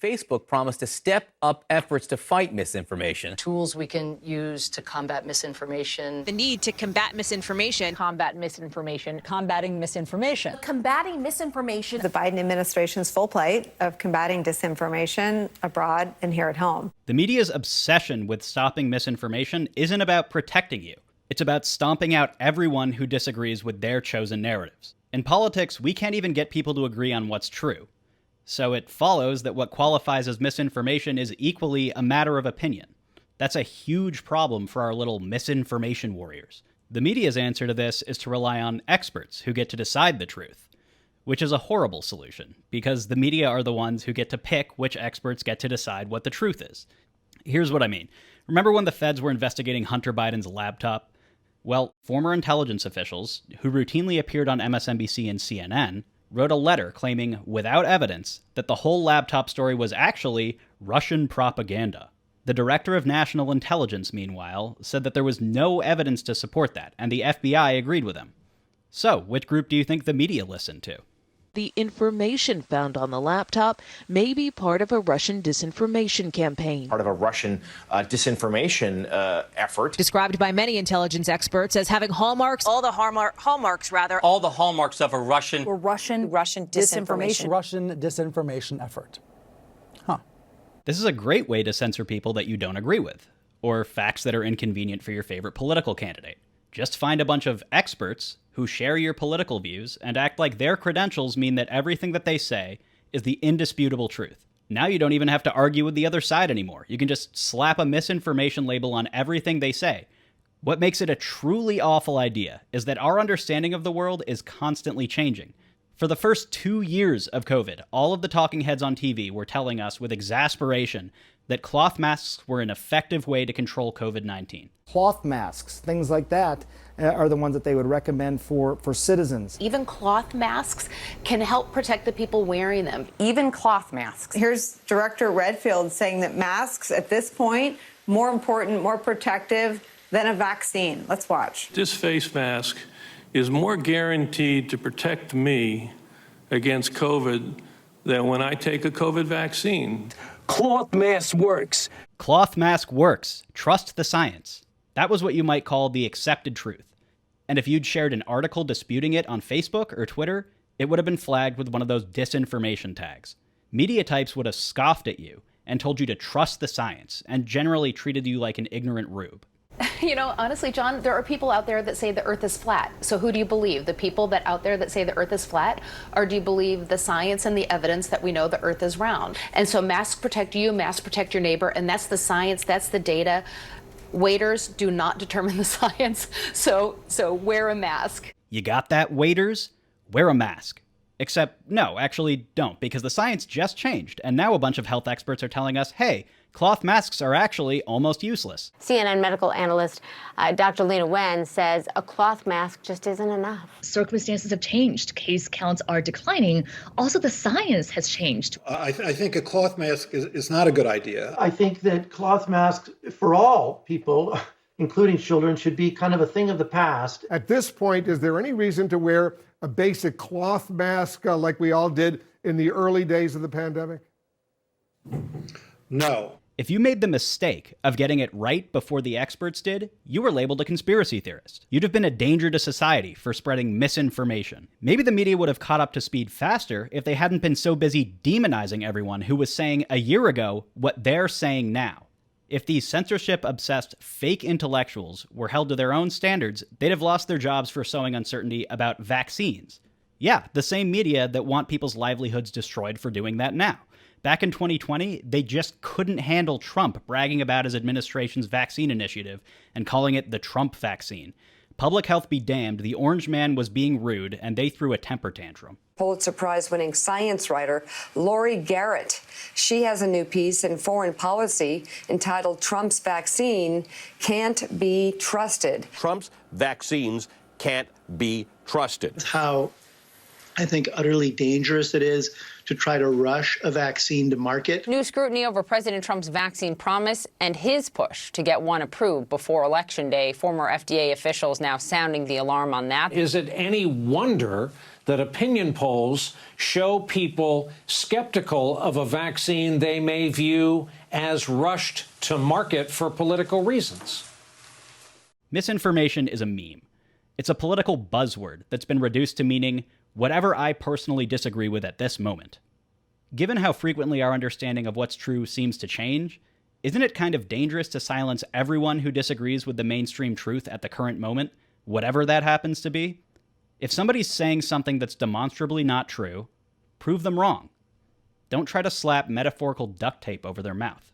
Facebook promised to step up efforts to fight misinformation. Tools we can use to combat misinformation. The need to combat misinformation. Combat misinformation. Combating misinformation. Combating misinformation. The Biden administration's full plate of combating disinformation abroad and here at home. The media's obsession with stopping misinformation isn't about protecting you. It's about stomping out everyone who disagrees with their chosen narratives. In politics, we can't even get people to agree on what's true. So it follows that what qualifies as misinformation is equally a matter of opinion. That's a huge problem for our little misinformation warriors. The media's answer to this is to rely on experts who get to decide the truth, which is a horrible solution, because the media are the ones who get to pick which experts get to decide what the truth is. Here's what I mean. Remember when the feds were investigating Hunter Biden's laptop? Well, former intelligence officials, who routinely appeared on MSNBC and CNN, wrote a letter claiming, without evidence, that the whole laptop story was actually Russian propaganda. The director of national intelligence, meanwhile, said that there was no evidence to support that, and the FBI agreed with him. So, which group do you think the media listened to? The information found on the laptop may be part of a Russian disinformation campaign. Part of a Russian disinformation effort. Described by many intelligence experts as having hallmarks. All the hallmarks, rather. All the hallmarks of a Russian disinformation. Russian disinformation effort. This is a great way to censor people that you don't agree with, or facts that are inconvenient for your favorite political candidate. Just find a bunch of experts who share your political views and act like their credentials mean that everything that they say is the indisputable truth. Now you don't even have to argue with the other side anymore. You can just slap a misinformation label on everything they say. What makes it a truly awful idea is that our understanding of the world is constantly changing. For the first 2 years of COVID, all of the talking heads on TV were telling us with exasperation that cloth masks were an effective way to control COVID-19. Cloth masks, things like that, are the ones that they would recommend for citizens. Even cloth masks can help protect the people wearing them. Even cloth masks. Here's Director Redfield saying that masks at this point, more important, more protective than a vaccine. Let's watch. This face mask is more guaranteed to protect me against COVID than when I take a COVID vaccine. Cloth mask works. Cloth mask works. Trust the science. That was what you might call the accepted truth. And if you'd shared an article disputing it on Facebook or Twitter, it would have been flagged with one of those disinformation tags. Media types would have scoffed at you and told you to trust the science and generally treated you like an ignorant rube. You know, honestly, John, there are people out there that say the earth is flat. So who do you believe? The people that out there that say the earth is flat? Or do you believe the science and the evidence that we know the earth is round? And so masks protect you, masks protect your neighbor, and that's the science, that's the data. Waiters do not determine the science, so wear a mask. You got that, waiters? Wear a mask. Except, no, actually don't, because the science just changed, and now a bunch of health experts are telling us, hey, cloth masks are actually almost useless. CNN medical analyst Dr. Lena Wen says a cloth mask just isn't enough. Circumstances have changed. Case counts are declining. Also, the science has changed. I think a cloth mask is not a good idea. I think that cloth masks for all people, including children, should be kind of a thing of the past. At this point, is there any reason to wear a basic cloth mask like we all did in the early days of the pandemic? No. If you made the mistake of getting it right before the experts did, you were labeled a conspiracy theorist. You'd have been a danger to society for spreading misinformation. Maybe the media would have caught up to speed faster if they hadn't been so busy demonizing everyone who was saying a year ago what they're saying now. If these censorship-obsessed fake intellectuals were held to their own standards, they'd have lost their jobs for sowing uncertainty about vaccines. Yeah, the same media that want people's livelihoods destroyed for doing that now. Back in 2020, they just couldn't handle Trump bragging about his administration's vaccine initiative and calling it the Trump vaccine. Public health be damned, the orange man was being rude, and they threw a temper tantrum. Pulitzer Prize-winning science writer Laurie Garrett. She has a new piece in Foreign Policy entitled Trump's Vaccine Can't Be Trusted. Trump's vaccines can't be trusted. How I think utterly dangerous it is to try to rush a vaccine to market. New scrutiny over President Trump's vaccine promise and his push to get one approved before Election Day. Former FDA officials now sounding the alarm on that. Is it any wonder that opinion polls show people skeptical of a vaccine they may view as rushed to market for political reasons? Misinformation is a meme. It's a political buzzword that's been reduced to meaning whatever I personally disagree with at this moment. Given how frequently our understanding of what's true seems to change, isn't it kind of dangerous to silence everyone who disagrees with the mainstream truth at the current moment, whatever that happens to be? If somebody's saying something that's demonstrably not true, prove them wrong. Don't try to slap metaphorical duct tape over their mouth.